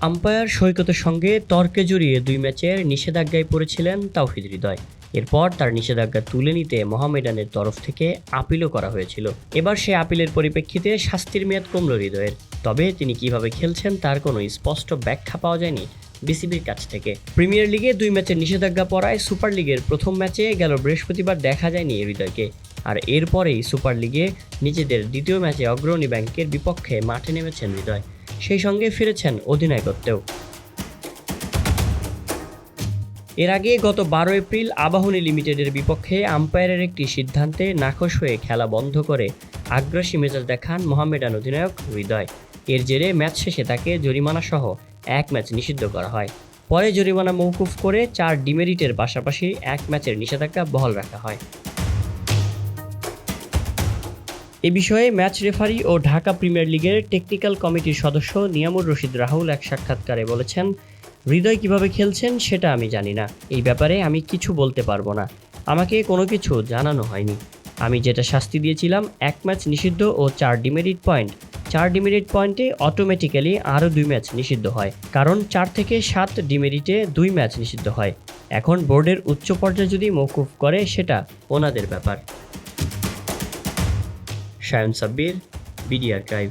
Umpire সৈকতের সঙ্গে তর্কে জড়িয়ে 2 ম্যাচের নিষেধাজ্ঞায় পড়েছিলেন তাওহিদ হৃদয়। এরপর তার নিষেধাজ্ঞা তুলে নিতে মোহামেডানের তরফ থেকে আপিলও করা হয়েছিল। এবার সে আপিলের পরিপ্রেক্ষিতে শাস্তির মেয়াদ কমল হৃদয়ের। তবে তিনি কিভাবে খেলছেন তার কোনো স্পষ্ট ব্যাখ্যা পাওয়া যায়নি বিসিবির কাছ থেকে। প্রিমিয়ার লিগে 2 ম্যাচের নিষেধাজ্ঞা পড়ায় সুপার লিগের প্রথম ম্যাচে গেল বৃহস্পতিবার দেখা যায়নি হৃদয়কে। আর এরপরেই সুপার লিগে নিজেদের দ্বিতীয় ম্যাচে অগ্রণী ব্যাংকের বিপক্ষে মাঠে নেমেছেন হৃদয়। সেই সঙ্গে ফিরেছেন অধিনায়কত্বেও। এর আগে গত 12 এপ্রিল আবাহনী লিমিটেডের বিপক্ষে আম্পায়ারের একটি সিদ্ধান্তে নাখোশ হয়ে খেলা বন্ধ করে আগ্রাসী মেজাজ দেখান মোহামেডান অধিনায়ক হৃদয়। এর জেরে ম্যাচ শেষে তাকে জরিমানাসহ 1 ম্যাচ নিষিদ্ধ করা হয়। পরে জরিমানা মওকুফ করে 4 ডিমেরিটের পাশাপাশি 1 ম্যাচের নিষেধাজ্ঞা বহাল রাখা হয়। এ বিষয়ে ম্যাচ রেফারি ও ঢাকা প্রিমিয়ার লিগের টেকনিক্যাল কমিটির সদস্য নিয়ামুর রশিদ রাহুল এক সাক্ষাৎকারে বলেছেন, হৃদয় কিভাবে খেলছেন সেটা আমি জানি না। এই ব্যাপারে আমি কিছু বলতে পারবো না। আমাকে কোনো কিছু জানানো হয়নি। আমি যেটা শাস্তি দিয়েছিলাম 1 ম্যাচ নিষিদ্ধ ও 4 ডিমেরিট পয়েন্ট। 4 ডিমেরিট পয়েন্টে অটোমেটিক্যালি আরও 2 ম্যাচ নিষিদ্ধ হয়, কারণ 4 থেকে 7 ডিমেরিটে 2 ম্যাচ নিষিদ্ধ হয়। এখন বোর্ডের উচ্চ পর্যায়ে যদি মওকুফ করে সেটা ওনাদের ব্যাপার। Shayan Sabbir, BDR drive.